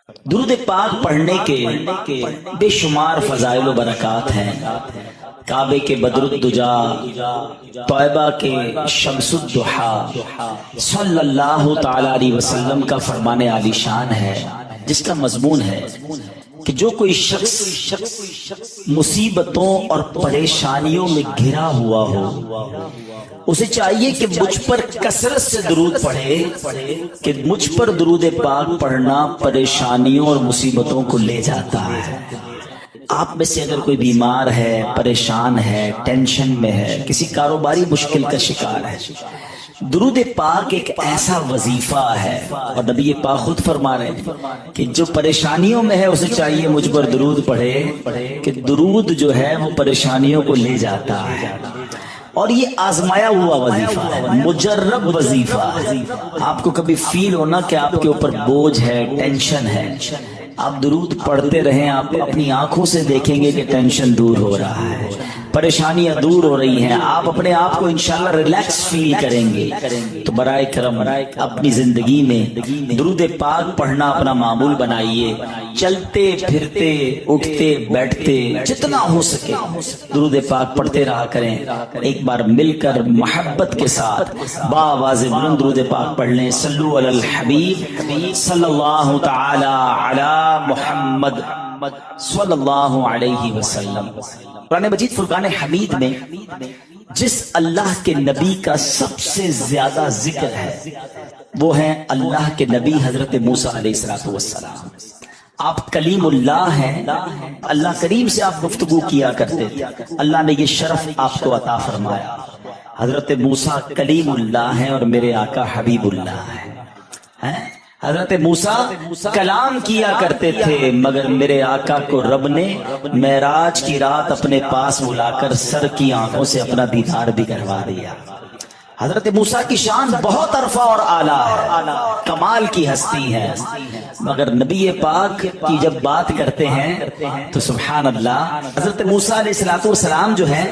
درود پاک پڑھنے کے بے شمار فضائل و برکات ہیں۔ کعبے کے بدر الدجا، طیبہ کے شمس الضحی، صلی اللہ تعالی علیہ وسلم کا فرمان عالی شان ہے، جس کا مضمون ہے کہ جو کوئی شخص مصیبتوں اور پریشانیوں میں گھرا ہوا ہو، اسے چاہیے کہ مجھ پر کثرت سے درود پڑھے، کہ مجھ پر درود پاک پڑھنا پریشانیوں اور مصیبتوں کو لے جاتا ہے۔ آپ میں سے اگر کوئی بیمار ہے، پریشان ہے، ٹینشن میں ہے، کسی کاروباری مشکل کا شکار ہے، درود پاک ایک ایسا وظیفہ ہے، اور نبی پاک خود فرما رہے ہیں کہ جو پریشانیوں میں ہے اسے چاہیے مجھ پر درود پڑھے، کہ درود جو ہے وہ پریشانیوں کو لے جاتا ہے۔ اور یہ آزمایا ہوا وظیفہ ہے، مجرب وظیفہ ہے۔ آپ کو کبھی فیل ہونا کہ آپ کے اوپر بوجھ ہے، ٹینشن ہے، آپ درود پڑھتے رہیں، آپ اپنی آنکھوں سے دیکھیں گے کہ ٹینشن دور ہو رہا ہے، پریشانیاں دور ہو رہی ہیں، آپ اپنے آپ کو انشاءاللہ ریلیکس فیل کریں گے۔ تو برائے کرم اپنی زندگی میں درود پاک پڑھنا اپنا معمول بنائیے۔ چلتے پھرتے اٹھتے بیٹھتے جتنا ہو سکے درود پاک پڑھتے رہا کریں۔ ایک بار مل کر محبت کے ساتھ باواز بلند درود پاک پڑھ لیں۔ صلو علی الحبیب صلی اللہ تعالی علی محمد صلی اللہ علیہ وسلم۔ قرآن مجید فرقان حمید میں جس اللہ کے نبی کا سب سے زیادہ ذکر ہے وہ ہے اللہ کے نبی حضرت موسیٰ علیہ السلام۔ آپ کلیم اللہ ہیں، اللہ کریم سے آپ گفتگو کیا کرتے تھے، اللہ نے یہ شرف آپ کو عطا فرمایا۔ حضرت موسیٰ کلیم اللہ ہیں اور میرے آقا حبیب اللہ ہیں۔ حضرت موسیٰ کلام کیا کرتے تھے، مگر میرے آقا کو رب نے معراج کی رات اپنے پاس بلا کر سر کی آنکھوں سے اپنا دیدار بھی کروا دیا۔ حضرت موسیٰ کی شان بہت عرفہ اور اعلیٰ ہے، کمال کی ہستی ہے، مگر نبی پاک کی جب بات کرتے ہیں تو سبحان اللہ، حضرت موسیٰ علیہ السلام جو ہیں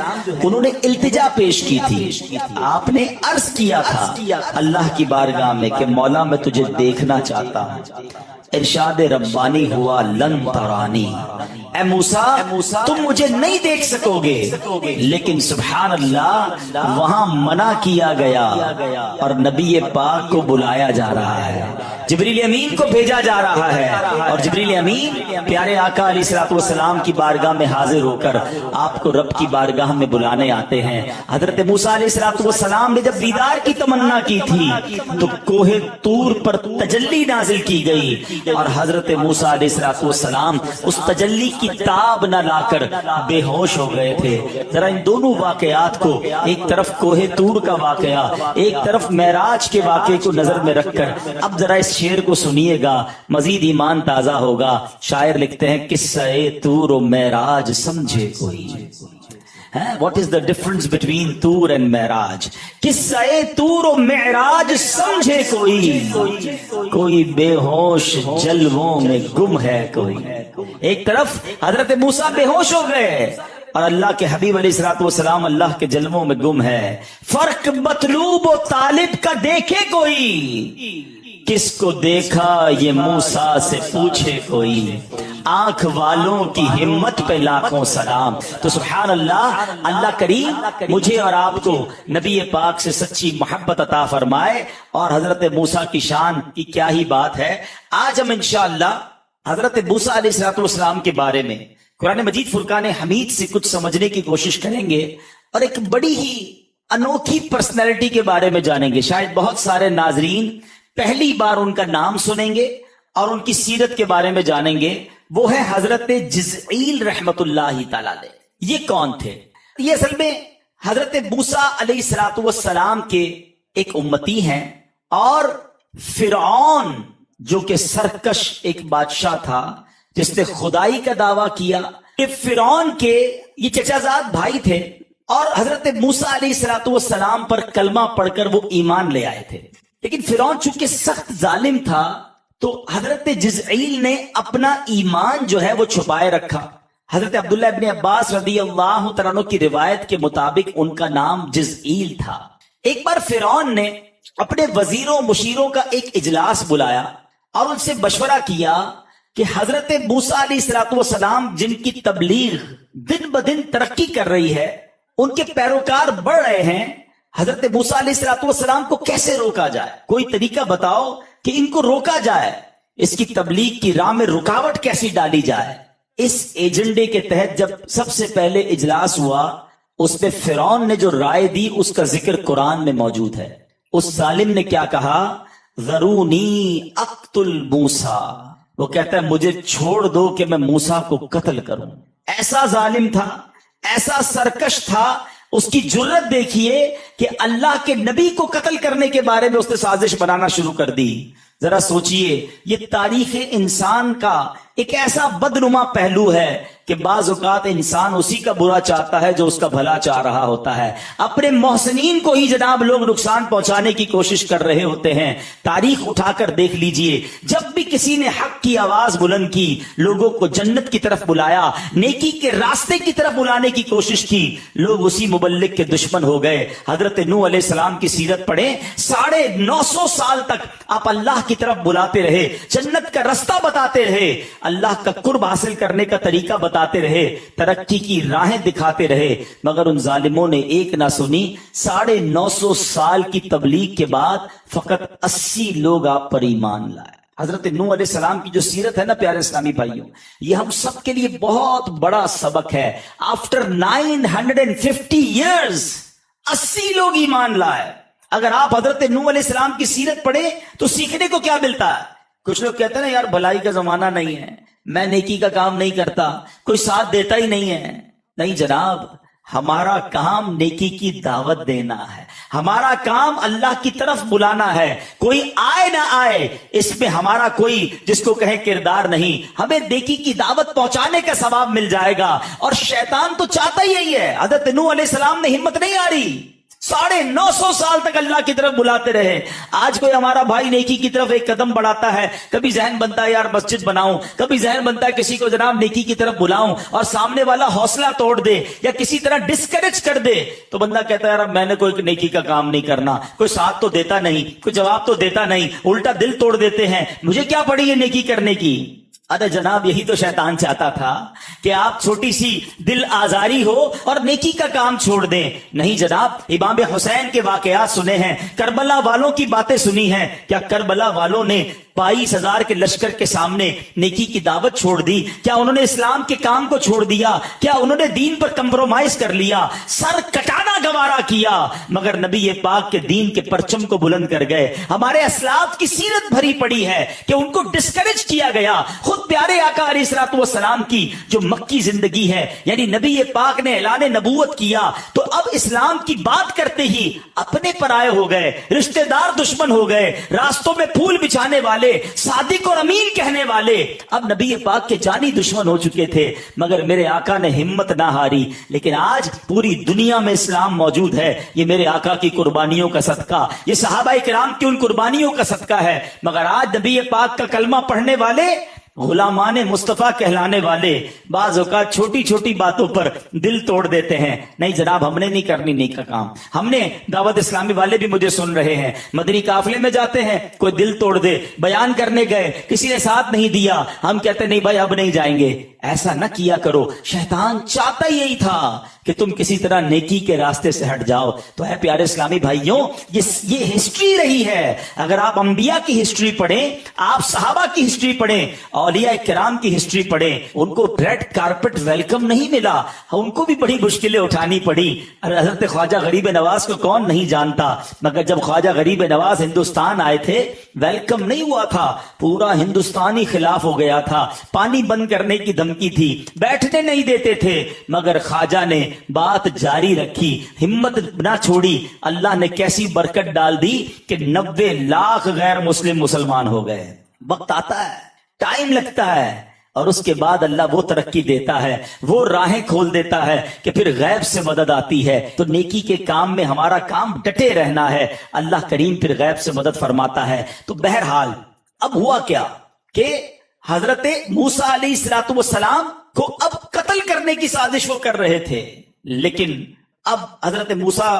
انہوں نے التجا پیش کی تھی۔ آپ نے عرض کیا تھا اللہ کی بارگاہ میں کہ مولا میں تجھے دیکھنا چاہتا ہوں۔ ارشاد ربانی ہوا لن ترانی، اے موسیٰ تم مجھے نہیں دیکھ سکو گے، لیکن سبحان اللہ وہاں منع کیا گیا اور نبی پاک کو بلایا جا رہا ہے، جبریل امین کو بھیجا جا رہا ہے، اور جبریل امین پیارے آقا علیہ السلام کی بارگاہ میں حاضر ہو کر آپ کو رب کی بارگاہ میں بلانے آتے ہیں۔ حضرت موسیٰ علیہ السلام نے جب دیدار کی تمنا کی تھی تو کوہ طور پر تجلی نازل کی گئی، اور حضرت موسیٰ علیہ السلام اس تجلی کی تاب نہ لا کر بے ہوش ہو گئے تھے۔ ذرا ان دونوں واقعات کو، ایک طرف کوہ طور کا واقعہ، ایک طرف معراج کے واقعے کو نظر میں رکھ کر اب ذرا اس شعر کو سنیے گا، مزید ایمان تازہ ہوگا۔ شاعر لکھتے ہیں قصہ طور و معراج سمجھے کوئی، What is the difference between طور and معراج؟ قصہ طور و معراج سمجھے کوئی بے ہوش جلووں میں گم ہے کوئی۔ ایک طرف حضرت موسیٰ بے ہوش ہو گئے اور اللہ کے حبیب علیہ السلام اللہ کے جلووں میں گم ہے۔ فرق مطلوب و طالب کا دیکھے کوئی، کس کو دیکھا یہ موسیٰ سے پوچھے کوئی، آنکھ والوں کی ہمت پہ لاکھوں سلام۔ تو سبحان اللہ، اللہ کریم مجھے اور آپ کو نبی پاک سے سچی محبت عطا فرمائے، اور حضرت موسیٰ کی شان کی کیا ہی بات ہے۔ آج ہم انشاءاللہ حضرت موسیٰ علیہ السلام کے بارے میں قرآن مجید فرقان حمید سے کچھ سمجھنے کی کوشش کریں گے، اور ایک بڑی ہی انوکھی پرسنالٹی کے بارے میں جانیں گے۔ شاید بہت سارے ناظرین پہلی بار ان کا نام سنیں گے اور ان کی سیرت کے بارے میں جانیں گے۔ وہ ہے حضرت جزعیل رحمت اللہ تعالی علیہ۔ یہ کون تھے؟ یہ اصل میں حضرت موسیٰ علیہ السلام کے ایک امتی ہیں، اور فرعون جو کہ سرکش ایک بادشاہ تھا جس نے خدائی کا دعویٰ کیا، کہ فرعون کے یہ چچا زاد بھائی تھے، اور حضرت موسیٰ علیہ السلام پر کلمہ پڑھ کر وہ ایمان لے آئے تھے۔ لیکن فرعون چونکہ سخت ظالم تھا تو حضرت جزعیل نے اپنا ایمان جو ہے وہ چھپائے رکھا۔ حضرت عبداللہ ابن عباس رضی اللہ تعالیٰ عنہ کی روایت کے مطابق ان کا نام جزعیل تھا۔ ایک بار فرعون نے اپنے وزیروں مشیروں کا ایک اجلاس بلایا اور ان سے مشورہ کیا کہ حضرت موسیٰ علیہ السلام جن کی تبلیغ دن بدن ترقی کر رہی ہے، ان کے پیروکار بڑھ رہے ہیں، حضرت موسیٰ علیہ السلام کو کیسے روکا جائے؟ کوئی طریقہ بتاؤ کہ ان کو روکا جائے، اس کی تبلیغ کی راہ میں رکاوٹ کیسی ڈالی جائے۔ اس ایجنڈے کے تحت جب سب سے پہلے اجلاس ہوا، اس میں فرعون نے جو رائے دی اس کا ذکر قرآن میں موجود ہے۔ اس ظالم نے کیا کہا؟ ذرونی اقتل موسیٰ، وہ کہتا ہے مجھے چھوڑ دو کہ میں موسیٰ کو قتل کروں۔ ایسا ظالم تھا، ایسا سرکش تھا، اس کی جرت دیکھیے کہ اللہ کے نبی کو قتل کرنے کے بارے میں اس نے سازش بنانا شروع کر دی۔ ذرا سوچئے، یہ تاریخ انسان کا ایک ایسا بدنما پہلو ہے کہ بعض اوقات انسان اسی کا برا چاہتا ہے جو اس کا بھلا چاہ رہا ہوتا ہے۔ اپنے محسنین کو ہی جناب لوگ نقصان پہنچانے کی کوشش کر رہے ہوتے ہیں۔ تاریخ اٹھا کر دیکھ لیجئے، جب بھی کسی نے حق کی آواز بلند کی، لوگوں کو جنت کی طرف بلایا، نیکی کے راستے کی طرف بلانے کی کوشش کی، لوگ اسی مبلغ کے دشمن ہو گئے۔ حضرت نوح علیہ السلام کی سیرت پڑھیں، 950 سال تک آپ اللہ کی طرف بلاتے رہے، جنت کا رستہ بتاتے رہے، اللہ کا قرب حاصل کرنے کا طریقہ بتاتے رہے، ترقی کی راہیں دکھاتے رہے، مگر ان ظالموں نے ایک نہ سنی۔ 950 سال کی تبلیغ کے بعد فقط 80 لوگ آپ پر ایمان لائے۔ حضرت نوح علیہ السلام کی جو سیرت ہے نا پیارے اسلامی بھائیوں، یہ ہم سب کے لیے بہت بڑا سبق ہے۔ آفٹر 950 ایئرز 80 لوگ ایمان لائے۔ اگر آپ حضرت نوح علیہ السلام کی سیرت پڑھیں تو سیکھنے کو کیا ملتا ہے؟ کچھ لوگ کہتے ہیں نا یار بھلائی کا زمانہ نہیں ہے، میں نیکی کا کام نہیں کرتا، کوئی ساتھ دیتا ہی نہیں ہے۔ نہیں جناب، ہمارا کام نیکی کی دعوت دینا ہے، ہمارا کام اللہ کی طرف بلانا ہے۔ کوئی آئے نہ آئے اس میں ہمارا کوئی جس کو کہیں کردار نہیں، ہمیں نیکی کی دعوت پہنچانے کا ثواب مل جائے گا۔ اور شیطان تو چاہتا ہی یہی ہے۔ حضرت نوح علیہ السلام نے ہمت نہیں آ رہی، 950 سال تک اللہ کی طرف بلاتے رہے۔ آج کوئی ہمارا بھائی نیکی کی طرف ایک قدم بڑھاتا ہے، کبھی ذہن بنتا ہے یار مسجد بناؤں، کبھی ذہن بنتا ہے کسی کو جناب نیکی کی طرف بلاؤں، اور سامنے والا حوصلہ توڑ دے یا کسی طرح ڈسکریج کر دے تو بندہ کہتا ہے یار میں نے کوئی نیکی کا کام نہیں کرنا، کوئی ساتھ تو دیتا نہیں، کوئی جواب تو دیتا نہیں، الٹا دل توڑ دیتے ہیں، مجھے کیا پڑی ہے نیکی کرنے کی۔ ارے جناب یہی تو شیطان چاہتا تھا کہ آپ چھوٹی سی دل آزاری ہو اور نیکی کا کام چھوڑ دیں۔ نہیں جناب، امام حسین کے واقعات سنے ہیں، کربلا والوں کی باتیں سنی ہیں۔ کیا کربلا والوں نے 22,000 کے لشکر کے سامنے نیکی کی دعوت چھوڑ دی؟ کیا انہوں نے اسلام کے کام کو چھوڑ دیا؟ کیا انہوں نے دین پر کمپرومائز کر لیا؟ سر کٹانا گوارا کیا، مگر نبی پاک کے دین کے پرچم کو بلند کر گئے۔ ہمارے اسلاف کی سیرت بھری پڑی ہے کہ ان کو ڈسکریج کیا گیا۔ خود پیارے آقا علیہ السلام کی جو مکی زندگی ہے، یعنی نبی پاک نے اعلان نبوت کیا تو اب اسلام کی بات کرتے ہی اپنے پرائے ہو گئے، رشتہ دار دشمن ہو گئے، راستوں میں پھول بچھانے والے، صادق اور امین کہنے والے اب نبی پاک کے جانی دشمن ہو چکے تھے، مگر میرے آقا نے ہمت نہ ہاری۔ لیکن آج پوری دنیا میں اسلام موجود ہے، یہ میرے آقا کی قربانیوں کا صدقہ، یہ صحابہ کرام کی ان قربانیوں کا صدقہ ہے۔ مگر آج نبی پاک کا کلمہ پڑھنے والے، غلامان مصطفیٰ کہلانے والے بعض اوقات چھوٹی چھوٹی باتوں پر دل توڑ دیتے ہیں۔ نہیں جناب، ہم نے نہیں کرنی نیک کا کام۔ ہم نے دعوت اسلامی والے بھی مجھے سن رہے ہیں، مدنی قافلے میں جاتے ہیں، کوئی دل توڑ دے، بیان کرنے گئے کسی نے ساتھ نہیں دیا، ہم کہتے نہیں بھائی اب نہیں جائیں گے۔ ایسا نہ کیا کرو، شیطان چاہتا یہی تھا کہ تم کسی طرح نیکی کے راستے سے ہٹ جاؤ۔ تو ہے پیارے اسلامی بھائیوں، یہ ہسٹری رہی ہے۔ اگر آپ انبیاء کی ہسٹری پڑھیں، آپ صحابہ کی ہسٹری پڑھیں، اولیاء کرام کی ہسٹری پڑھیں، ان کو ریڈ کارپٹ ویلکم نہیں ملا، ان کو بھی بڑی مشکلیں اٹھانی پڑی۔ حضرت خواجہ غریب نواز کو کون نہیں جانتا، مگر جب خواجہ غریب نواز ہندوستان آئے تھے ویلکم نہیں ہوا تھا، پورا ہندوستانی خلاف ہو گیا تھا، پانی بند کرنے کی دھمکی تھی، بیٹھنے نہیں دیتے تھے، مگر خواجہ نے بات جاری رکھی، ہمت نہ چھوڑی۔ اللہ نے کیسی برکت ڈال دی کہ 90 لاکھ غیر مسلم مسلمان ہو گئے۔ وقت آتا ہے، ٹائم لگتا ہے، اور اس کے بعد اللہ وہ ترقی دیتا ہے، وہ راہیں کھول دیتا ہے کہ پھر غیب سے مدد آتی ہے۔ تو نیکی کے کام میں ہمارا کام ڈٹے رہنا ہے، اللہ کریم پھر غیب سے مدد فرماتا ہے۔ تو بہرحال اب ہوا کیا کہ حضرت موسیٰ علیہ السلام کو اب قتل کرنے کی سازش وہ کر رہے تھے، لیکن اب حضرت موسیٰ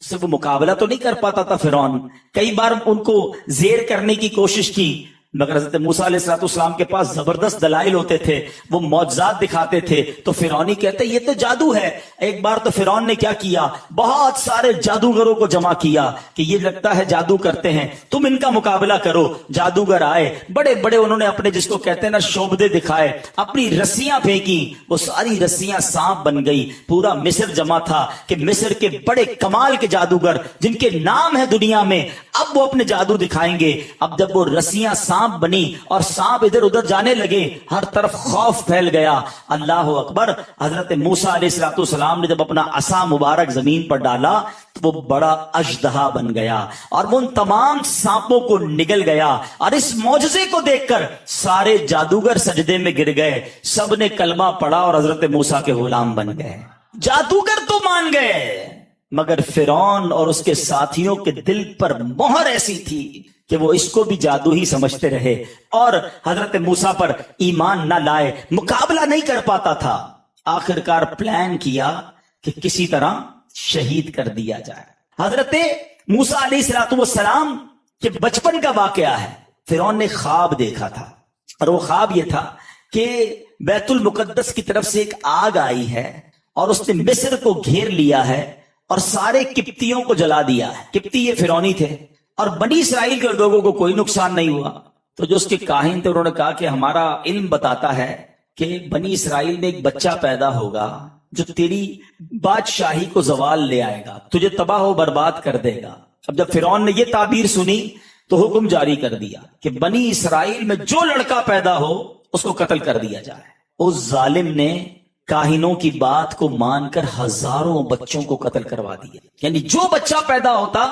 سے وہ مقابلہ تو نہیں کر پاتا تھا فرعون۔ کئی بار ان کو زیر کرنے کی کوشش کی، مگر حضرت موسیٰ علیہ السلام کے پاس زبردست دلائل ہوتے تھے، وہ معجزات دکھاتے تھے، تو فرعونی کہتے یہ تو جادو ہے۔ ایک بار تو فرعون نے کیا کیا، بہت سارے جادوگروں کو جمع کیا کہ یہ لگتا ہے جادو کرتے ہیں، تم ان کا مقابلہ کرو۔ جادوگر آئے، بڑے بڑے انہوں نے اپنے جس کو کہتے ہیں نا شعبدے دکھائے، اپنی رسیاں پھینکی، وہ ساری رسیاں سانپ بن گئی۔ پورا مصر جمع تھا کہ مصر کے بڑے کمال کے جادوگر جن کے نام ہے دنیا میں، اب وہ اپنے جادو دکھائیں گے۔ اب جب وہ رسیاں سانپ بنی اور سانپ ادھر ادھر جانے لگے، ہر طرف خوف پھیل گیا۔ اللہ اکبر! حضرت موسیٰ علیہ السلام نے جب اپنا عصا مبارک زمین پر ڈالا تو وہ بڑا اژدہا بن گیا اور وہ ان تمام سانپوں کو نگل گیا۔ اور اس معجزے کو دیکھ کر سارے جادوگر سجدے میں گر گئے، سب نے کلمہ پڑھا اور حضرت موسیٰ کے غلام بن گئے۔ جادوگر تو مان گئے، مگر فرعون اور اس کے ساتھیوں کے دل پر مہر ایسی تھی کہ وہ اس کو بھی جادو ہی سمجھتے رہے اور حضرت موسیٰ پر ایمان نہ لائے، مقابلہ نہیں کر پاتا تھا۔ آخرکار پلان کیا کہ کسی طرح شہید کر دیا جائے۔ حضرت موسیٰ علیہ السلام کے بچپن کا واقعہ ہے۔ فرعون نے خواب دیکھا تھا اور وہ خواب یہ تھا کہ بیت المقدس کی طرف سے ایک آگ آئی ہے اور اس نے مصر کو گھیر لیا ہے اور سارے قبطیوں کو جلا دیا ہے۔ قبطی یہ فرعونی تھے اور بنی اسرائیل کے لوگوں کو کوئی نقصان نہیں ہوا۔ تو جو اس کے کاہن تھے انہوں نے کہا کہ ہمارا علم بتاتا ہے کہ بنی اسرائیل میں ایک بچہ پیدا ہوگا جو تیری بادشاہی کو زوال لے آئے گا، تجھے تباہ و برباد کر دے گا۔ اب جب فرعون نے یہ تعبیر سنی تو حکم جاری کر دیا کہ بنی اسرائیل میں جو لڑکا پیدا ہو اس کو قتل کر دیا جائے۔ اس ظالم نے کاہنوں کی بات کو مان کر ہزاروں بچوں کو قتل کروا دیا، یعنی جو بچہ پیدا ہوتا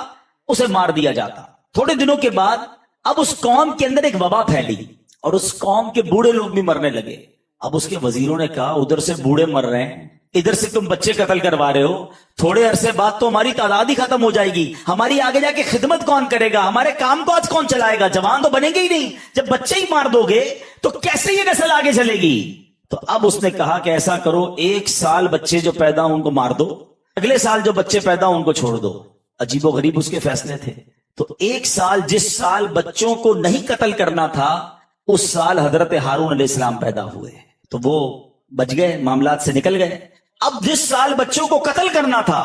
اسے مار دیا جاتا۔ تھوڑے دنوں کے بعد اب اس قوم کے اندر ایک وبا پھیلی اور اس قوم کے بوڑھے لوگ بھی مرنے لگے۔ اب اس کے وزیروں نے کہا ادھر سے بوڑھے مر رہے ہیں، ادھر سے تم بچے قتل کروا رہے ہو، تھوڑے عرصے بعد تو ہماری تعداد ہی ختم ہو جائے گی، ہماری آگے جا کے خدمت کون کرے گا، ہمارے کام کو آج کون چلائے گا، جوان تو بنے گے ہی نہیں۔ جب بچے ہی مار دو گے تو کیسے یہ نسل آگے چلے گی؟ تو اب اس نے کہا کہ ایسا کرو، 1 سال بچے جو پیدا ہوں ان کو مار دو، اگلے سال جو بچے پیدا ہوں ان کو چھوڑ دو۔ عجیب و غریب اس کے فیصلے تھے۔ تو 1 سال، جس سال بچوں کو نہیں قتل کرنا تھا اس سال حضرت ہارون علیہ السلام پیدا ہوئے، تو وہ بچ گئے، معاملات سے نکل گئے۔ اب جس سال بچوں کو قتل کرنا تھا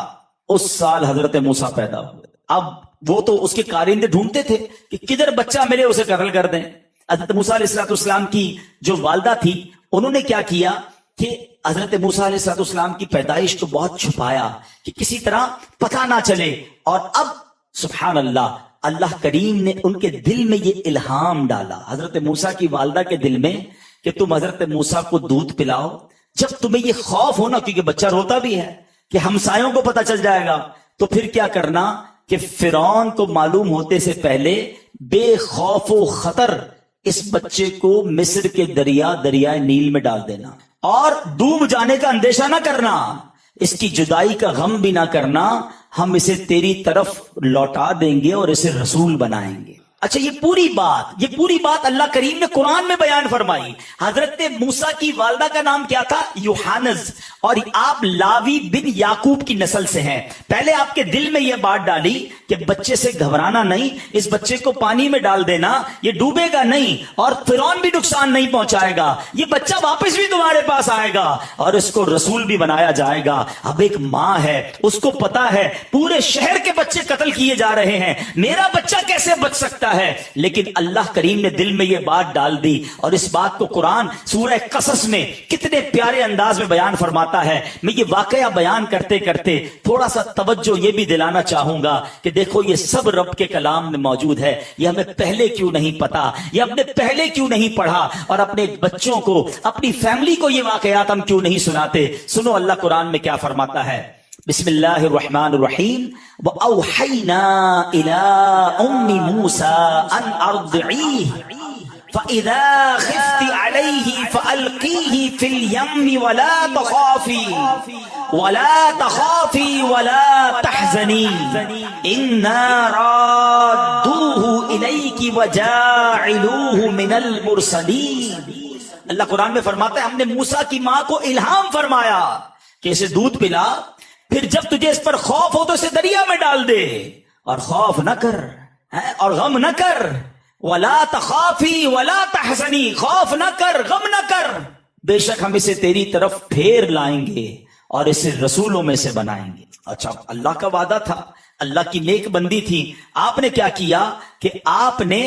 اس سال حضرت موسیٰ پیدا ہوئے۔ اب وہ تو اس کے کارندے ڈھونڈتے تھے کہ کدھر بچہ ملے اسے قتل کر دیں۔ حضرت موسیٰ علیہ السلام کی جو والدہ تھی انہوں نے کیا کیا کہ حضرت موسیٰ علیہ السلام کی پیدائش کو بہت چھپایا کہ کسی طرح پتہ نہ چلے۔ اور اب سبحان اللہ، اللہ کریم نے ان کے دل میں یہ الہام ڈالا، حضرت موسیٰ کی والدہ کے دل میں، کہ تم حضرت موسیٰ کو دودھ پلاؤ۔ جب تمہیں یہ خوف ہونا، کیونکہ بچہ روتا بھی ہے کہ ہمسایوں کو پتہ چل جائے گا، تو پھر کیا کرنا کہ فرعون کو معلوم ہوتے سے پہلے بے خوف و خطر اس بچے کو مصر کے دریائے نیل میں ڈال دینا اور ڈوب جانے کا اندیشہ نہ کرنا، اس کی جدائی کا غم بھی نہ کرنا، ہم اسے تیری طرف لوٹا دیں گے اور اسے رسول بنائیں گے۔ اچھا، یہ پوری بات اللہ کریم نے قرآن میں بیان فرمائی۔ حضرت موسیٰ کی والدہ کا نام کیا تھا؟ یوحانز، اور آپ لاوی بن یعقوب کی نسل سے ہیں۔ پہلے آپ کے دل میں یہ بات ڈالی کہ بچے سے گھبرانا نہیں، اس بچے کو پانی میں ڈال دینا، یہ ڈوبے گا نہیں اور فرعون بھی نقصان نہیں پہنچائے گا، یہ بچہ واپس بھی تمہارے پاس آئے گا اور اس کو رسول بھی بنایا جائے گا۔ اب ایک ماں ہے، اس کو پتا ہے پورے شہر کے بچے قتل کیے جا رہے ہیں، میرا بچہ کیسے بچ سکتا ہے؟ لیکن اللہ کریم نے دل میں یہ بات ڈال دی، اور اس بات کو قرآن سورہ قصص میں کتنے پیارے انداز میں بیان فرماتا ہے۔ میں یہ واقعہ بیان کرتے کرتے تھوڑا سا توجہ یہ بھی دلانا چاہوں گا کہ دیکھو یہ سب رب کے کلام میں موجود ہے، یہ ہمیں پہلے کیوں نہیں پتا، یہ ہم نے پہلے کیوں نہیں پڑھا، اور اپنے بچوں کو، اپنی فیملی کو یہ واقعات ہم کیوں نہیں سناتے۔ سنو اللہ قرآن میں کیا فرماتا ہے۔ بسم اللہ الرحمن الرحیم۔ وَأَوْحَيْنَا إِلَىٰ أُمِّ مُوسَىٰ أَنْ أَرْضِعِيهِ فَإِذَا خِفْتِ عَلَيْهِ فَأَلْقِيهِ فِي الْيَمِّ وَلَا تَخَافِي وَلَا تَحْزَنِي إِنَّا رَادُّوهُ إِلَيْكِ وَجَاعِلُوهُ مِنَ الْمُرْسَلِينَ۔ اللہ قرآن میں فرماتا ہے ہم نے موسیٰ کی ماں کو الہام فرمایا کہ اسے دودھ پلا، پھر جب تجھے اس پر خوف ہو تو اسے دریا میں ڈال دے، اور خوف نہ کر اور غم نہ کر، ولا تخافی ولا تحزنی، خوف نہ کر، غم نہ کر، بے شک ہم اسے تیری طرف پھیر لائیں گے اور اسے رسولوں میں سے بنائیں گے۔ اچھا، اللہ کا وعدہ تھا، اللہ کی نیک بندی تھی، آپ نے کیا کیا کہ آپ نے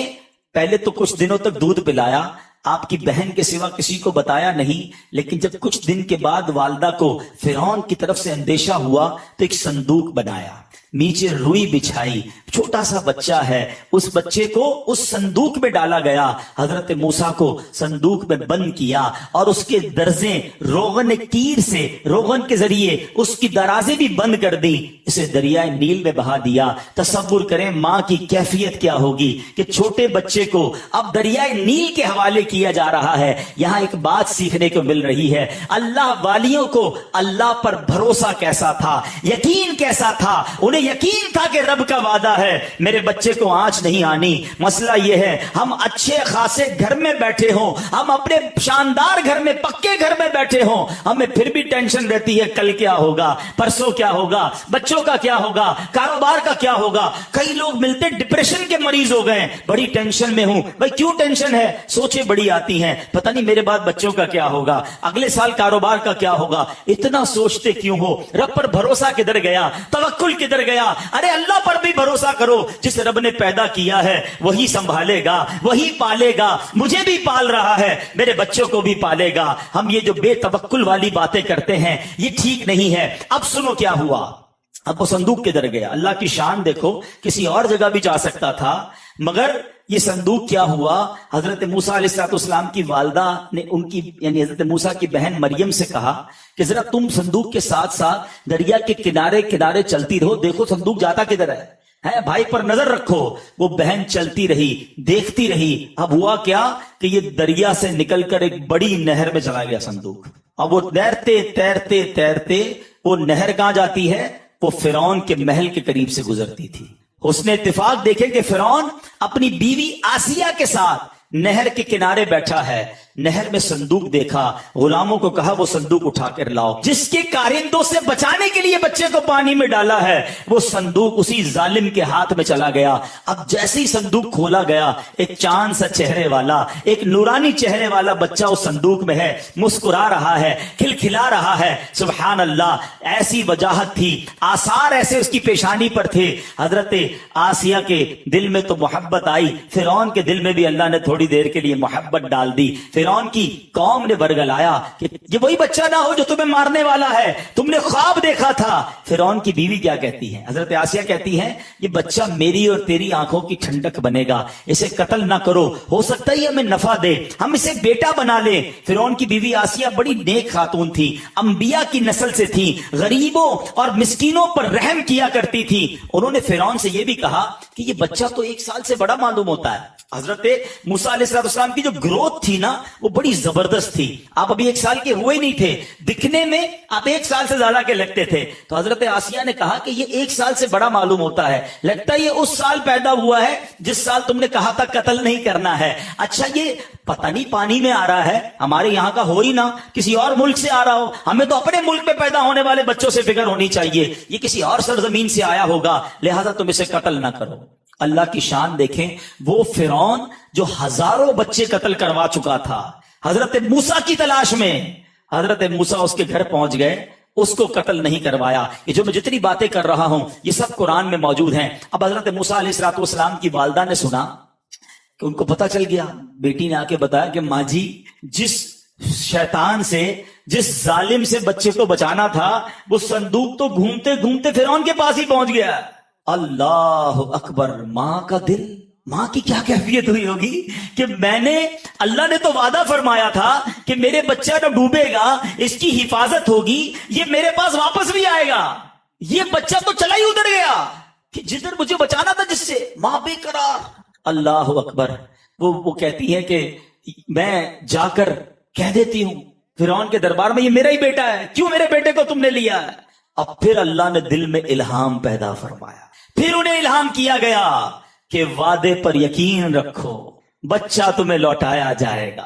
پہلے تو کچھ دنوں تک دودھ پلایا، آپ کی بہن کے سوا کسی کو بتایا نہیں، لیکن جب کچھ دن کے بعد والدہ کو فرعون کی طرف سے اندیشہ ہوا تو ایک صندوق بنایا، نیچے روئی بچھائی، چھوٹا سا بچہ ہے، اس بچے کو اس صندوق میں ڈالا گیا، حضرت موسیٰ کو صندوق میں بند کیا اور اس کے درزیں روغن کیر سے، روغن کے ذریعے اس کی درازیں بھی بند کر دی، اسے دریائے نیل میں بہا دیا۔ تصور کریں ماں کی کیفیت کیا ہوگی کہ چھوٹے بچے کو اب دریائے نیل کے حوالے کیا جا رہا ہے۔ یہاں ایک بات سیکھنے کو مل رہی ہے، اللہ والیوں کو اللہ پر بھروسہ کیسا تھا، یقین کیسا تھا، انہیں یقین تھا کہ رب کا وعدہ ہے میرے بچے کو آنچ نہیں آنی۔ مسئلہ یہ ہے ہم اچھے خاصے گھر میں بیٹھے ہوں، ہم اپنے شاندار گھر میں، پکے گھر میں بیٹھے ہوں، ہمیں پھر بھی ٹینشن رہتی ہے کل کیا ہوگا، پرسوں کیا ہوگا، بچوں کا کیا ہوگا، کاروبار کا کیا ہوگا۔ کئی لوگ ملتے ڈپریشن کے مریض ہو گئے، بڑی ٹینشن میں ہوں۔ بھائی کیوں ٹینشن ہے؟ سوچیں بڑی آتی ہیں، پتہ نہیں میرے بعد بچوں کا کیا ہوگا، اگلے سال کاروبار کا کیا ہوگا۔ اتنا سوچتے کیوں ہو؟ رب پر بھروسہ کدھر گیا، توکل کدھر گیا؟ ارے اللہ پر بھی بھروسہ کرو، جس رب نے پیدا کیا ہے وہی سنبھالے گا، وہی پالے گا، مجھے بھی پال رہا ہے، میرے بچوں کو بھی پالے گا۔ ہم یہ جو بے توکل والی باتیں کرتے ہیں یہ ٹھیک نہیں ہے۔ اب سنو کیا ہوا، اب وہ صندوق کدھر گیا؟ اللہ کی شان دیکھو، کسی اور جگہ بھی جا سکتا تھا، مگر یہ صندوق کیا ہوا؟ حضرت موسیٰ علیہ السلام کی والدہ نے ان کی یعنی حضرت موسیٰ کی بہن مریم سے کہا کہ ذرا تم صندوق کے ساتھ ساتھ دریا کے کنارے کنارے چلتی رہو، دیکھو صندوق جاتا کدھر ہے، بھائی پر نظر رکھو۔ وہ بہن چلتی رہی، دیکھتی رہی۔ اب ہوا کیا کہ یہ دریا سے نکل کر ایک بڑی نہر میں چلا گیا صندوق۔ اب وہ تیرتے تیرتے تیرتے وہ نہر کہاں جاتی ہے؟ وہ فرعون کے محل کے قریب سے گزرتی تھی۔ اس نے اتفاق دیکھے کہ فرعون اپنی بیوی آسیہ کے ساتھ نہر کے کنارے بیٹھا ہے، نہر میں صندوق دیکھا، غلاموں کو کہا وہ صندوق اٹھا کر لاؤ۔ جس کے کارندوں سے بچانے کے لیے بچے کو پانی میں ڈالا ہے وہ صندوق اسی ظالم کے ہاتھ میں چلا گیا۔ اب جیسے ہی صندوق کھولا گیا، ایک چاند سا چہرے والا، ایک نورانی چہرے والا بچہ اس صندوق میں ہے، مسکرا رہا ہے، کھلکھلا رہا ہے۔ سبحان اللہ، ایسی وجاہت تھی، آثار ایسے اس کی پیشانی پر تھے۔ حضرت آسیہ کے دل میں تو محبت آئی، فرعون کے دل میں بھی اللہ نے تھوڑی دیر کے لیے محبت ڈال دی۔ فرعون کی قوم نے برگلایا کہ یہ وہی بچہ نہ ہو جو تمہیں مارنے والا ہے، تم نے خواب دیکھا تھا۔ فرعون کی بیوی کیا کہتی ہے؟ حضرت آسیہ کہتی ہے یہ بچہ میری اور تیری آنکھوں کی ٹھنڈک بنے گا، اسے قتل نہ کرو، ہو سکتا ہے ہمیں نفع دے، ہم اسے بیٹا بنا لیں۔ فرعون کی بیوی آسیہ بڑی نیک خاتون تھی، انبیاء کی نسل سے تھی، غریبوں اور مسکینوں پر رحم کیا کرتی تھی۔ انہوں نے فرعون سے یہ بھی کہا کہ یہ بچہ تو 1 سال سے بڑا معلوم ہوتا ہے۔ حضرت موسیٰ علیہ السلام کی جو گروتھ تھی نا وہ بڑی زبردست تھی، آپ ابھی 1 سال کے ہوئے نہیں تھے، دکھنے میں آپ 1 سال سے زیادہ کے لگتے تھے۔ تو حضرت آسیہ نے کہا کہ یہ 1 سال سے بڑا معلوم ہوتا ہے، لگتا ہے یہ اس سال پیدا ہوا ہے جس سال تم نے کہا تھا قتل نہیں کرنا ہے۔ اچھا یہ پتہ نہیں پانی میں آ رہا ہے، ہمارے یہاں کا ہو ہی نہ، کسی اور ملک سے آ رہا ہو، ہمیں تو اپنے ملک میں پیدا ہونے والے بچوں سے فکر ہونی چاہیے، یہ کسی اور سرزمین سے آیا ہوگا، لہذا تم اسے قتل نہ کرو۔ اللہ کی شان دیکھیں، وہ فرعون جو ہزاروں بچے قتل کروا چکا تھا، حضرت موسیٰ کی تلاش میں حضرت موسیٰ اس کے گھر پہنچ گئے، اس کو قتل نہیں کروایا۔ یہ جو میں جتنی باتیں کر رہا ہوں یہ سب قرآن میں موجود ہیں۔ اب حضرت موسیٰ علیہ السلام کی والدہ نے سنا کہ ان کو پتہ چل گیا، بیٹی نے آ کے بتایا کہ ماں جی جس شیطان سے، جس ظالم سے بچے کو بچانا تھا وہ صندوق تو گھومتے گھومتے فرعون کے پاس ہی پہنچ گیا۔ اللہ اکبر، ماں کا دل، ماں کی کیا کیفیت ہوئی ہوگی کہ اللہ نے تو وعدہ فرمایا تھا کہ میرے بچہ نہ ڈوبے گا، اس کی حفاظت ہوگی، یہ میرے پاس واپس بھی آئے گا، یہ بچہ تو چلا ہی ادھر گیا کہ جدھر مجھے بچانا تھا، جس سے ماں بے قرار۔ اللہ اکبر، وہ کہتی ہے کہ میں جا کر کہہ دیتی ہوں فرعون کے دربار میں یہ میرا ہی بیٹا ہے، کیوں میرے بیٹے کو تم نے لیا ہے؟ اب پھر اللہ نے دل میں الہام پیدا فرمایا، پھر انہیں الہام کیا گیا کہ وعدے پر یقین رکھو، بچہ تمہیں لوٹایا جائے گا۔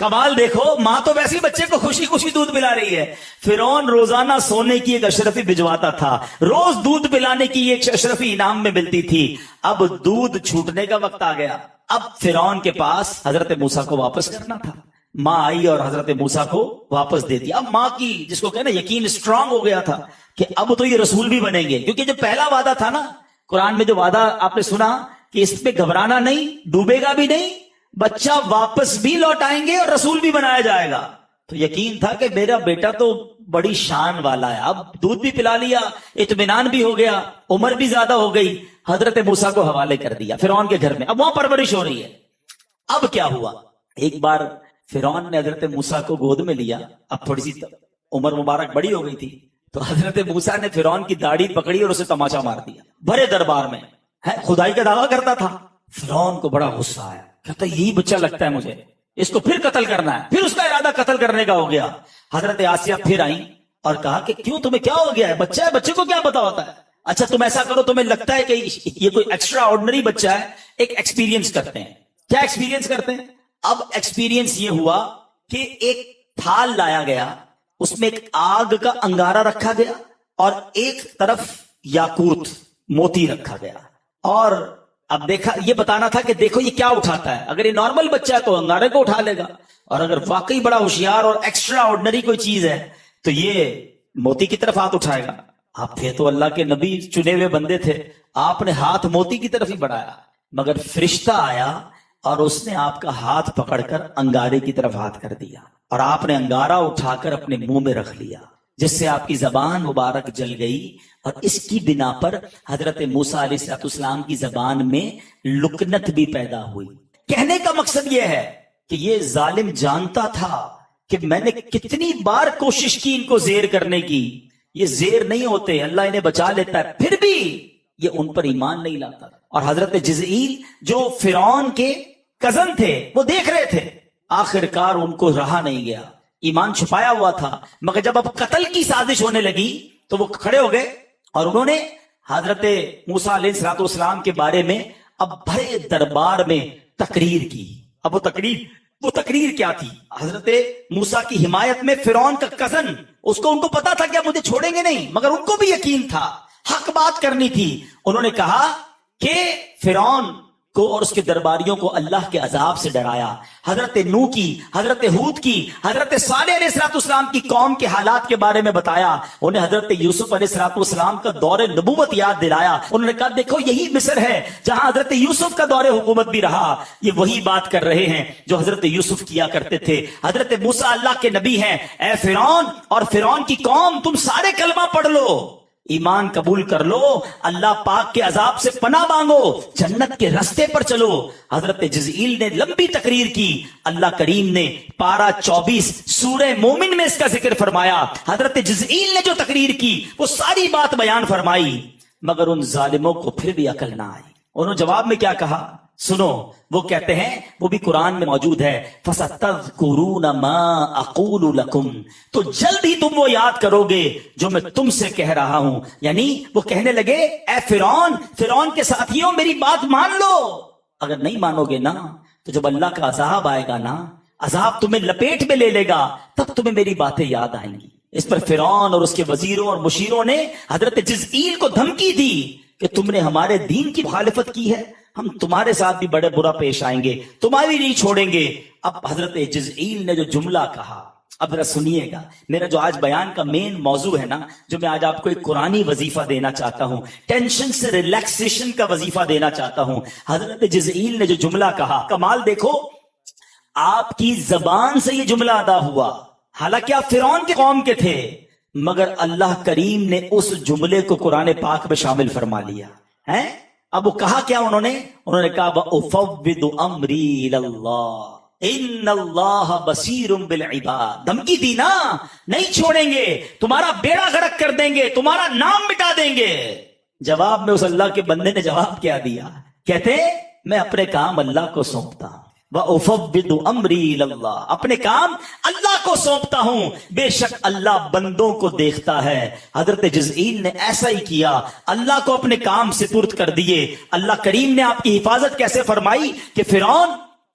کمال دیکھو، ماں تو ویسے ہی بچے کو خوشی خوشی دودھ پلا رہی ہے. فرعون روزانہ سونے کی ایک اشرفی بھجواتا تھا، روز دودھ پلانے کی ایک اشرفی انعام میں ملتی تھی. اب دودھ چھوٹنے کا وقت آ گیا. اب فرعون کے پاس حضرت موسیٰ کو واپس کرنا تھا. ماں آئی اور حضرت موسیٰ کو واپس دے دیا. اب ماں کی جس کو کہنا یقین اسٹرانگ ہو گیا تھا کہ اب تو یہ رسول بھی بنیں گے، کیونکہ جو پہلا وعدہ تھا نا قرآن میں، جو وعدہ آپ نے سنا کہ اس پہ گھبرانا نہیں، ڈوبے گا بھی نہیں، بچہ واپس بھی لوٹائیں گے اور رسول بھی بنایا جائے گا. تو یقین تھا کہ میرا بیٹا تو بڑی شان والا ہے. اب دودھ بھی پلا لیا، اطمینان بھی ہو گیا، عمر بھی زیادہ ہو گئی. حضرت موسیٰ کو حوالے کر دیا فرعون کے گھر میں. اب وہاں پرورش ہو رہی ہے. اب کیا ہوا، ایک بار فرعون نے حضرت موسیٰ کو گود میں لیا. اب تھوڑی سی عمر مبارک بڑی ہو گئی تھی، تو حضرت موسیٰ نے فرعون کی داڑھی پکڑی اور اسے تماچا مار دیا بڑے دربار میں. خدائی کا دعویٰ کرتا تھا. فرعون کو بڑا غصہ آیا، کہتا یہی بچہ لگتا ہے مجھے، اس کو پھر قتل کرنا ہے. پھر اس کا ارادہ قتل کرنے کا ہو گیا. حضرت آسیہ پھر آئیں اور کہا کہ کیوں، تمہیں کیا ہو گیا ہے؟ بچہ ہے، بچے کو کیا پتا ہوتا ہے؟ اچھا تم ایسا کرو، تمہیں لگتا ہے کہ یہ کوئی ایکسٹرا آرڈنری بچہ ہے، ایک ایکسپیرینس کرتے ہیں. کیا ایکسپیرینس کرتے ہیں؟ اب ایکسپیرینس یہ ہوا کہ ایک تھال لایا گیا، اس میں ایک آگ کا انگارہ رکھا گیا اور ایک طرف یاقوت موتی رکھا گیا. اور اب دیکھا، یہ بتانا تھا کہ دیکھو یہ کیا اٹھاتا ہے. اگر یہ نارمل بچہ ہے تو انگارے کو اٹھا لے گا، اور اگر واقعی بڑا ہوشیار اور ایکسٹرا آرڈنری کوئی چیز ہے تو یہ موتی کی طرف ہاتھ اٹھائے گا. آپ پھر تو اللہ کے نبی چنے ہوئے بندے تھے، آپ نے ہاتھ موتی کی طرف ہی بڑھایا. مگر فرشتہ آیا اور اس نے آپ کا ہاتھ پکڑ کر انگارے کی طرف ہاتھ کر دیا، اور آپ نے انگارہ اٹھا کر اپنے منہ میں رکھ لیا، جس سے آپ کی زبان مبارک جل گئی. اور اس کی بنا پر حضرت موسیٰ علیہ السلام کی زبان میں لکنت بھی پیدا ہوئی. کہنے کا مقصد یہ ہے کہ یہ ظالم جانتا تھا کہ میں نے کتنی بار کوشش کی ان کو زیر کرنے کی، یہ زیر نہیں ہوتے، اللہ انہیں بچا لیتا ہے، پھر بھی یہ ان پر ایمان نہیں لاتا. اور حضرت جزئیل جو فرعون کے کزن تھے وہ دیکھ رہے تھے، آخر کار ان کو رہا نہیں گیا، ایمان چھپایا ہوا تھا. مگر جب اب قتل کی سازش ہونے لگی تو وہ کھڑے ہو گئے اور انہوں نے حضرت موسیٰ علیہ السلام کے بارے میں اب بڑے دربار میں تقریر کی. اب وہ تقریر کیا تھی؟ حضرت موسیٰ کی حمایت میں فرعون کا کزن، ان کو پتا تھا کہ اب مجھے چھوڑیں گے نہیں، مگر ان کو بھی یقین تھا، حق بات کرنی تھی. انہوں نے کہا کہ فرعون کو اور اس کے درباریوں کو اللہ کے عذاب سے ڈرایا. حضرت نوح کی، حضرت ہود کی، حضرت صالح علیہ السلام کی قوم کے حالات کے بارے میں بتایا. انہیں حضرت یوسف علیہ السلام کا دور نبوت یاد دلایا. انہوں نے کہا دیکھو یہی مصر ہے جہاں حضرت یوسف کا دور حکومت بھی رہا. یہ وہی بات کر رہے ہیں جو حضرت یوسف کیا کرتے تھے. حضرت موسیٰ اللہ کے نبی ہیں. اے فرعون اور فرعون کی قوم، تم سارے کلمہ پڑھ لو، ایمان قبول کر لو، اللہ پاک کے عذاب سے پناہ مانگو، جنت کے رستے پر چلو. حضرت جزئیل نے لمبی تقریر کی. اللہ کریم نے پارہ 24 سورہ مومن میں اس کا ذکر فرمایا. حضرت جزئیل نے جو تقریر کی وہ ساری بات بیان فرمائی، مگر ان ظالموں کو پھر بھی عقل نہ آئی. انہوں نے جواب میں کیا کہا سنو. وہ کہتے ہیں، وہ بھی قرآن میں موجود ہے، فَسَتَذْكُرُونَ مَا أَقُولُ لَكُمْ، تو جلد ہی تم وہ یاد کرو گے جو میں تم سے کہہ رہا ہوں. یعنی وہ کہنے لگے اے فرعون کے ساتھیوں میری بات مان لو. اگر نہیں مانو گے نا تو جب اللہ کا عذاب آئے گا نا، عذاب تمہیں لپیٹ میں لے لے گا، تب تمہیں میری باتیں یاد آئیں گی. اس پر فرعون اور اس کے وزیروں اور مشیروں نے حضرت جزئیل کو دھمکی دی کہ تم نے ہمارے دین کی مخالفت کی ہے، ہم تمہارے ساتھ بھی بڑے برا پیش آئیں گے، تمہاری نہیں چھوڑیں گے. اب حضرت جزئیل نے جو جملہ کہا، اب ذرا سنیے گا. میرا جو آج بیان کا مین موضوع ہے نا، جو میں آج آپ کو ایک قرآنی وظیفہ دینا چاہتا ہوں، ٹینشن سے ریلیکسیشن کا وظیفہ دینا چاہتا ہوں. حضرت جزئیل نے جو جملہ کہا، کمال دیکھو، آپ کی زبان سے یہ جملہ ادا ہوا، حالانکہ آپ فرعون کے قوم کے تھے، مگر اللہ کریم نے اس جملے کو قرآن پاک میں شامل فرما لیا ہے. اب وہ کہا کیا انہوں نے کہا وَأُفَوِّضُ أَمْرِي إِلَى اللَّهِ إِنَّ اللَّهَ بَصِيرٌ بِالْعِبَادِ. دھمکی دی نا، نہیں چھوڑیں گے، تمہارا بیڑا غرق کر دیں گے، تمہارا نام مٹا دیں گے. جواب میں اس اللہ کے بندے نے جواب کیا دیا؟ کہتے میں اپنے کام اللہ کو سونپتا ہوں. وَأُفَوِّضُ أَمْرِي إِلَى اللَّهِ، اپنے کام اللہ کو سونپتا ہوں، بے شک اللہ بندوں کو دیکھتا ہے. حضرت جزئیل نے ایسا ہی کیا، اللہ کو اپنے کام سپرد کر دیے. اللہ کریم نے آپ کی حفاظت کیسے فرمائی کہ فرعون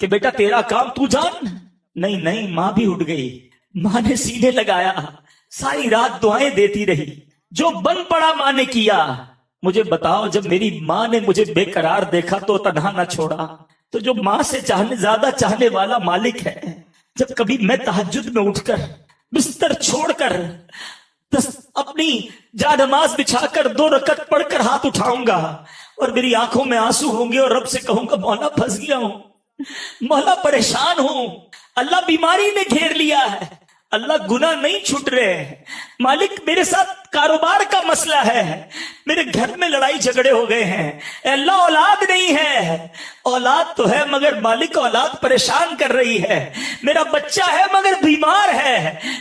کہ بیٹا تیرا کام تو جان. نہیں نہیں، ماں بھی اٹھ گئی. ماں نے سینے لگایا، ساری رات دعائیں دیتی رہی. جو بن پڑا ماں نے کیا. مجھے بتاؤ، جب میری ماں نے مجھے بے قرار دیکھا تو تنہا نہ چھوڑا. تو جو ماں سے زیادہ چاہنے والا مالک ہے، جب کبھی میں تہجد میں اٹھ کر بستر چھوڑ کر اپنی جانماز بچھا کر 2 رکعت پڑھ کر ہاتھ اٹھاؤں گا اور میری آنکھوں میں آنسو ہوں گے اور رب سے کہوں گا مولا پھنس گیا ہوں، مولا پریشان ہوں، اللہ بیماری نے گھیر لیا ہے، اللہ گناہ نہیں چھوٹ رہے، مالک میرے ساتھ کاروبار کا مسئلہ ہے، میرے گھر میں لڑائی جھگڑے ہو گئے ہیں، اے اللہ اولاد نہیں ہے، اولاد تو ہے مگر مالک اولاد پریشان کر رہی ہے، میرا بچہ ہے مگر بیمار ہے،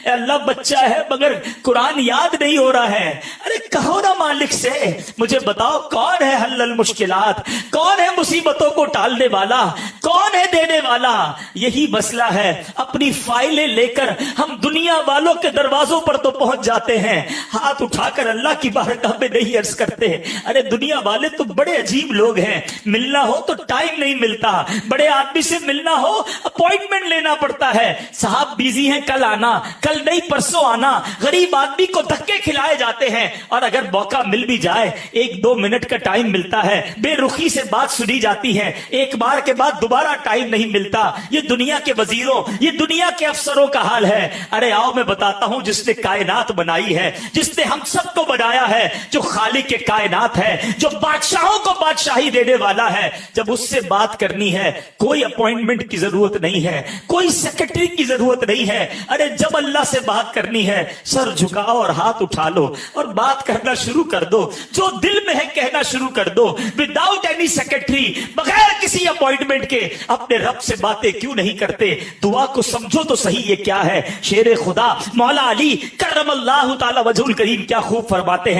اے اللہ بچہ ہے مگر قرآن یاد نہیں ہو رہا ہے. ارے کہو نا مالک سے، مجھے بتاؤ کون ہے حل المشکلات، کون ہے مصیبتوں کو ٹالنے والا، کون ہے دینے والا. یہی مسئلہ ہے. اپنی فائلیں لے کر ہم دنیا والوں کے دروازوں پر تو پہنچ جاتے ہیں، ہاتھ اٹھا کر اللہ کی بارگاہ میں نہیں عرض کرتے. ارے دنیا والے تو بڑے عجیب لوگ ہیں، ملنا ہو تو ٹائم نہیں ملتا، بڑے آدمی سے ملنا ہو اپوائنٹمنٹ لینا پڑتا ہے. صاحب بیزی ہیں، کل آنا، کل نہیں پرسوں آنا. غریب آدمی کو دھکے کھلائے جاتے ہیں، اور اگر موقع مل بھی جائے 1-2 منٹ کا ٹائم ملتا ہے، بے رخی سے بات سنی جاتی ہے، ایک بار کے بعد دوبارہ ٹائم نہیں ملتا. یہ دنیا کے وزیروں، یہ دنیا کے افسروں کا حال ہے. ارے آؤ میں بتاتا ہوں، جس نے کائنات بنائی ہے، جس نے ہم سب کو بنایا ہے، جو خالق کے کائنات ہے، جو بادشاہوں کو بادشاہی دینے والا ہے، جب اس سے بات کرنی ہے کوئی اپوائنٹمنٹ کی ضرورت نہیں ہے، کوئی سیکرٹری کی ضرورت نہیں ہے. ارے جب اللہ سے بات کرنی ہے سر جھکاؤ اور ہاتھ اٹھا لو اور بات کرنا شروع کر دو، جو دل میں ہے کہنا شروع کر دو، وداؤٹ اینی سیکرٹری، بغیر کسی اپوائنٹمنٹ کے. اپنے رب سے باتیں کیوں نہیں کرتے؟ دعا کو سمجھو تو صحیح، یہ کیا ہے. شیر خدا مولا علی کرم اللہ تعالی وجہ الکریم کیا خوب فرماتے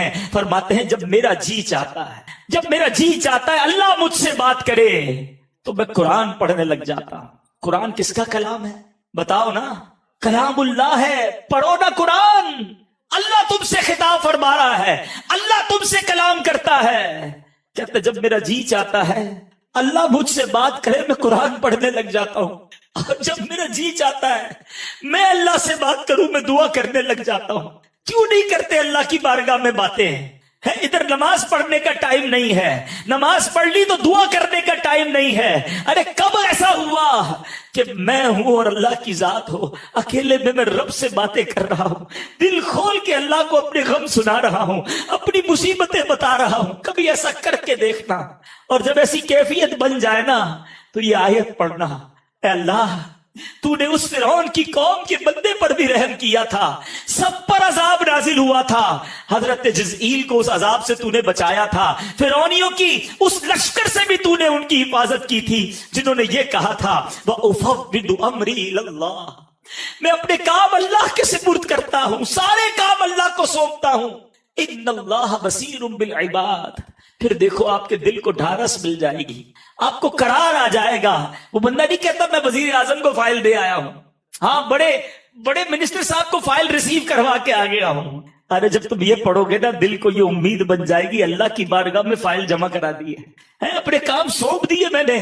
ہیں جب میرا جی چاہتا ہے، جب میرا جی چاہتا ہے اللہ مجھ سے بات کرے تو میں قرآن پڑھنے لگ جاتا ہوں. قرآن کس کا کلام ہے بتاؤ نا؟ کلام اللہ ہے، پڑھو نا قرآن. اللہ تم سے خطاب فرما رہا ہے، اللہ تم سے کلام کرتا ہے. کہتے جب میرا جی چاہتا ہے اللہ مجھ سے بات کرے میں قرآن پڑھنے لگ جاتا ہوں، اور جب میرا جی چاہتا ہے میں اللہ سے بات کروں میں دعا کرنے لگ جاتا ہوں. کیوں نہیں کرتے اللہ کی بارگاہ میں باتیں؟ ہے ادھر نماز پڑھنے کا ٹائم نہیں ہے، نماز پڑھ لی تو دعا کرنے کا ٹائم نہیں ہے. ارے کب ایسا ہوا کہ میں ہوں اور اللہ کی ذات ہو، اکیلے میں رب سے باتیں کر رہا ہوں، دل کھول کے اللہ کو اپنے غم سنا رہا ہوں، اپنی مصیبتیں بتا رہا ہوں. کبھی ایسا کر کے دیکھنا. اور جب ایسی کیفیت بن جائے نا تو یہ آیت پڑھنا، اے اللہ تو نے اس فرعون کی قوم کے بندے پر بھی رحم کیا تھا، سب پر عذاب نازل ہوا تھا، حضرت جزئیل کو اس عذاب سے تو نے بچایا تھا، فرعونیوں کی اس لشکر سے بھی تو نے ان کی حفاظت کی تھی جنہوں نے یہ کہا تھا وَأُفَوِّضُ أَمْرِي إِلَى اللَّهِ، میں اپنے کام اللہ کے سپرد کرتا ہوں، سارے کام اللہ کو سونپتا ہوں. اِنَّ اللَّهَ بَصِيرٌ بِالْعِبَادِ. پھر دیکھو آپ کے دل کو ڈھارس مل جائے گی، آپ کو قرار آ جائے گا. وہ بندہ نہیں کہتا میں وزیر اعظم کو فائل دے آیا ہوں، ہاں بڑے منسٹر صاحب کو فائل ریسیو کروا کے آ گیا ہوں. ارے جب تم یہ پڑھو گے نا دل کو یہ امید بن جائے گی اللہ کی بارگاہ میں فائل جمع کرا دی ہے، اپنے کام سونپ دیے میں نے،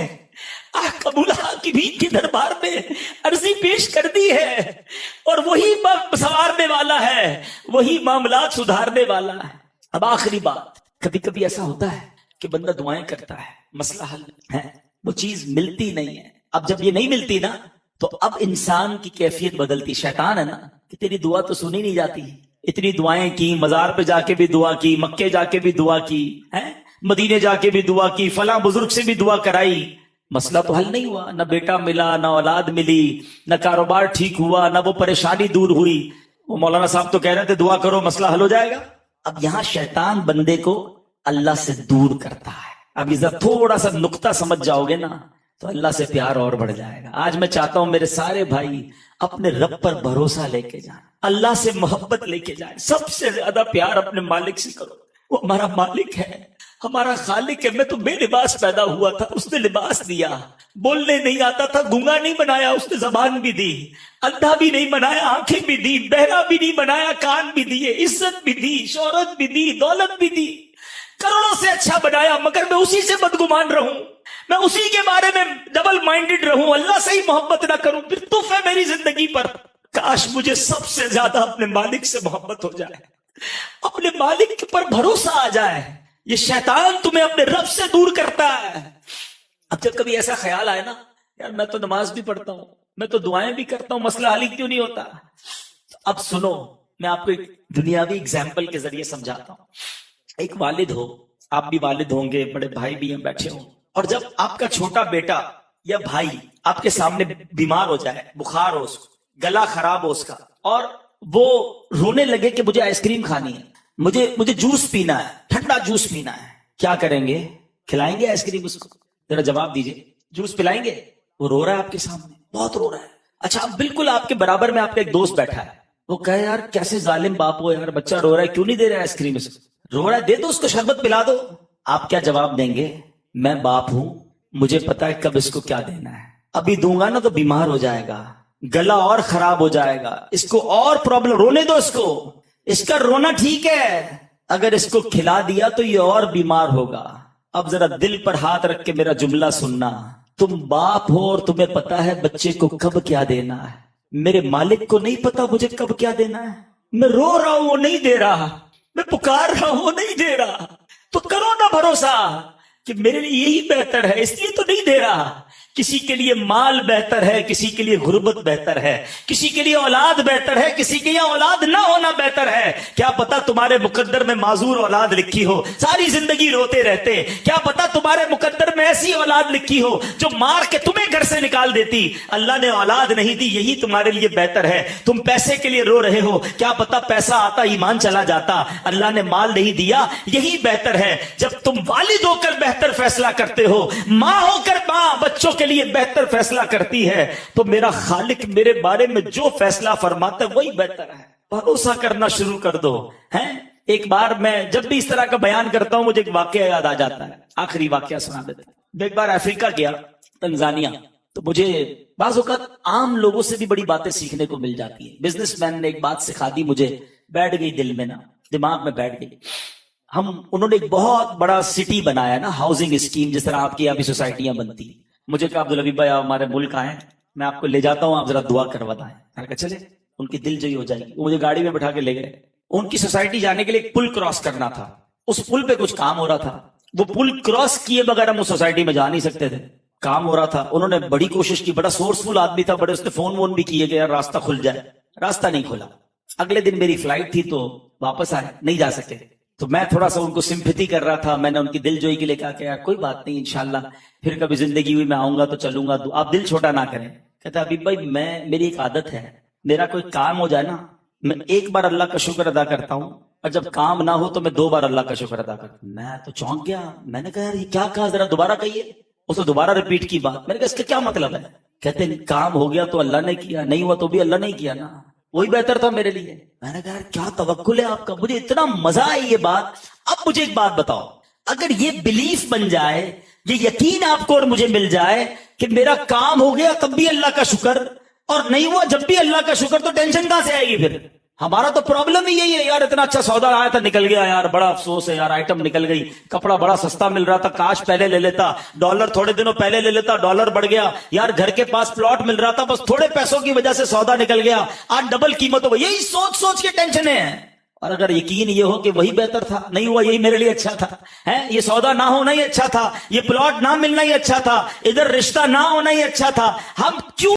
قبول حاکمین کے دربار میں عرضی پیش کر دی ہے، اور وہی سنوارنے والا ہے، وہی معاملات سدھارنے والا ہے. اب آخری بات، کبھی کبھی ایسا ہوتا ہے کہ بندہ دعائیں کرتا ہے، مسئلہ حل ہے، وہ چیز ملتی نہیں ہے. اب جب یہ نہیں ملتی نا تو اب انسان کی کیفیت بدلتی. شیطان ہے نا کہ تیری دعا تو سنی نہیں جاتی، اتنی دعائیں کی، مزار پہ جا کے بھی دعا کی، مکے جا کے بھی دعا کی، مدینے جا کے بھی دعا کی، فلاں بزرگ سے بھی دعا کرائی، مسئلہ تو حل نہیں ہوا. نہ بیٹا ملا، نہ اولاد ملی، نہ کاروبار ٹھیک ہوا، نہ وہ پریشانی دور ہوئی. وہ مولانا صاحب تو کہہ رہے تھے دعا کرو مسئلہ حل ہو جائے گا. اب یہاں شیطان بندے کو اللہ سے دور کرتا ہے. اب یہ تھوڑا سا نقطہ سمجھ جاؤ گے نا تو اللہ سے پیار اور بڑھ جائے گا. آج میں چاہتا ہوں میرے سارے بھائی اپنے رب پر بھروسہ لے کے جائیں، اللہ سے محبت لے کے جائیں. سب سے زیادہ پیار اپنے مالک سے کرو، وہ ہمارا مالک ہے، ہمارا خالق ہے. میں تو بے لباس پیدا ہوا تھا، اس نے لباس دیا. بولنے نہیں آتا تھا، گونگا نہیں بنایا، اس نے زبان بھی دی. اندھا بھی نہیں بنایا، آنکھیں بھی دی. بہرا بھی نہیں بنایا، کان بھی دیے. عزت بھی دی، شہرت بھی دی، دولت بھی دی. کروڑوں سے اچھا بنایا، مگر میں اسی سے بدگمان رہوں. میں اسی کے بارے میں ڈبل مائنڈڈ رہوں, اللہ سے ہی محبت نہ کروں, پھر تف ہے میری زندگی پر. کاش مجھے سب سے زیادہ اپنے مالک سے محبت ہو جائے, اپنے مالک پر بھروسہ آ جائے. یہ شیطان تمہیں اپنے رب سے دور کرتا ہے. اب جب کبھی ایسا خیال آئے نا, یار میں تو نماز بھی پڑھتا ہوں, میں تو دعائیں بھی کرتا ہوں, مسئلہ حل کیوں نہیں ہوتا؟ اب سنو, میں آپ کو ایک دنیاوی اگزامپل کے ذریعے سمجھاتا ہوں. ایک والد ہو, آپ بھی والد ہوں گے, بڑے بھائی بھی ہیں بیٹھے ہوں, اور جب آپ کا چھوٹا بیٹا یا بھائی آپ کے سامنے بیمار ہو جائے, بخار ہو اس کو, گلا خراب ہو اس کا, اور وہ رونے لگے کہ مجھے آئس کریم کھانی ہے, مجھے جوس پینا ہے, ٹھنڈا جوس پینا ہے, کیا کریں گے؟ کھلائیں گے آئس کریم اس کو؟ ذرا جواب دیجئے. جوس پلائیں گے؟ وہ رو رہا ہے آپ کے سامنے, بہت رو رہا ہے. اچھا, اب بالکل آپ کے برابر میں آپ کا ایک دوست بیٹھا ہے, وہ کہے یار کیسے ظالم باپ ہو یار, بچہ رو رہا ہے کیوں نہیں دے رہا آئس کریم اس کو, رو رہا ہے دے دو اس کو, شربت پلا دو. آپ کیا جواب دیں گے؟ میں باپ ہوں, مجھے پتا ہے کب اس کو کیا دینا ہے, ابھی دوں گا نا تو بیمار ہو جائے گا, گلا اور خراب ہو جائے گا, اس کو اور پرابلم, رونے دو اس کو, اس کا رونا ٹھیک ہے, اگر اس کو کھلا دیا تو یہ اور بیمار ہوگا. اب ذرا دل پر ہاتھ رکھ کے میرا جملہ سننا, تم باپ ہو اور تمہیں پتا ہے بچے کو کب کیا دینا ہے. میرے مالک کو نہیں پتا مجھے کب کیا دینا ہے. میں رو رہا ہوں وہ نہیں دے رہا, میں پکار رہا ہوں وہ نہیں دے رہا, تو کرو نا بھروسہ کہ میرے لیے یہی بہتر ہے, اس لیے تو نہیں دے رہا. کسی کے لیے مال بہتر ہے, کسی کے لیے غربت بہتر ہے, کسی کے لیے اولاد بہتر ہے, کسی کے لیے اولاد نہ ہونا بہتر ہے. کیا پتا تمہارے مقدر میں معذور اولاد لکھی ہو, ساری زندگی روتے رہتے. کیا پتا تمہارے مقدر میں ایسی اولاد لکھی ہو جو مار کے تمہیں گھر سے نکال دیتی. اللہ نے اولاد نہیں دی, یہی تمہارے لیے بہتر ہے. تم پیسے کے لیے رو رہے ہو, کیا پتا پیسہ آتا ایمان چلا جاتا. اللہ نے مال نہیں دیا, یہی بہتر ہے. جب تم والد ہو کر بہتر فیصلہ کرتے ہو, ماں ہو کر ماں بچوں کے لیے بہتر فیصلہ کرتی ہے, تو میرا خالق میرے بارے میں جو فیصلہ فرماتا ہے وہی بہتر ہے. بھروسہ کرنا شروع کر دو. ہیں, ایک بار میں جب بھی اس طرح کا بیان کرتا ہوں مجھے ایک واقعہ یاد آ جاتا ہے, آخری واقعہ سنا دیتا ہوں. میں ایک بار افریقہ گیا, تنزانیہ, تو مجھے بعض اوقات عام لوگوں سے بھی بڑی باتیں سیکھنے کو مل جاتی ہیں. بزنس مین نے ایک بات سکھا دی, مجھے بیٹھ گئی دل میں, نا دماغ میں بیٹھ گئی. انہوں نے ایک بہت بڑا سٹی بنایا نا, ہاؤسنگ اسکیم, جس طرح آپ کی یہاں بھی سوسائٹیاں بنتی. مجھے کہا عبدالحبیب بھائی ہمارے ملک آئے, میں آپ کو لے جاتا ہوں, آپ ذرا دعا کروا دیں. میں کہا چلے, ان کی دل جوئی ہو جائے گی. وہ مجھے گاڑی میں بٹھا کے لے گئے. ان کی سوسائٹی جانے کے لیے ایک پل کراس کرنا تھا, اس پل پہ کچھ کام ہو رہا تھا. وہ پل کراس کیے بغیر ہم اس سوسائٹی میں جا نہیں سکتے تھے, کام ہو رہا تھا. انہوں نے بڑی کوشش کی, بڑا سورسفل آدمی تھا, بڑے اس نے فون وون بھی کیے کہ یار راستہ کھل جائے, راستہ نہیں کھلا. اگلے دن میری فلائٹ تھی تو واپس آئے, نہیں جا سکے. تو میں تھوڑا سا ان کو سمپیتھی کر رہا تھا. میں نے ان کی دل جوئی کے لیے کہا کہ یار کوئی بات نہیں, انشاءاللہ پھر کبھی زندگی ہوئی میں آؤں گا تو چلوں گا, آپ دل چھوٹا نہ کریں. کہتا حبیب بھائی میری ایک عادت ہے, میرا کوئی کام ہو جائے نا, میں ایک بار اللہ کا شکر ادا کرتا ہوں, اور جب کام نہ ہو تو میں 2 بار اللہ کا شکر ادا کرتا ہوں. میں تو چونک گیا, میں نے کہا یار یہ کیا کہا, ذرا دوبارہ کہیے. اس نے دوبارہ ریپیٹ کی بات. میں نے کہا اس کا کیا مطلب ہے؟ کہتے ہیں کام ہو گیا تو اللہ نے کیا, نہیں ہوا تو بھی اللہ نے کیا نا, وہی بہتر تھا میرے لیے. میں نے کہا یار کیا توکل ہے آپ کا, مجھے اتنا مزہ آئی یہ بات. اب مجھے ایک بات بتاؤ, اگر یہ بلیف بن جائے, یہ یقین آپ کو اور مجھے مل جائے کہ میرا کام ہو گیا تب بھی اللہ کا شکر, اور نہیں ہوا جب بھی اللہ کا شکر, تو ٹینشن کہاں سے آئے گی پھر؟ ہمارا تو پرابلم ہی یہی ہے, یار اتنا اچھا سودا آیا تھا نکل گیا, یار بڑا افسوس ہے, یار آئٹم نکل گئی, کپڑا بڑا سستا مل رہا تھا, کاش پہلے لے لیتا, ڈالر تھوڑے دنوں پہلے لے لیتا, ڈالر بڑھ گیا, یار گھر کے پاس پلاٹ مل رہا تھا, بس تھوڑے پیسوں کی وجہ سے سودا نکل گیا, آج ڈبل قیمت ہو گئی. یہی سوچ سوچ کے ٹینشن ہے. اور اگر یقین یہ ہو کہ وہی بہتر تھا, نہیں ہوا یہی میرے لیے اچھا تھا, یہ سودا نہ ہونا ہی اچھا تھا, یہ پلاٹ نہ ملنا ہی اچھا تھا, ادھر رشتہ نہ ہونا ہی اچھا تھا, ہم کیوں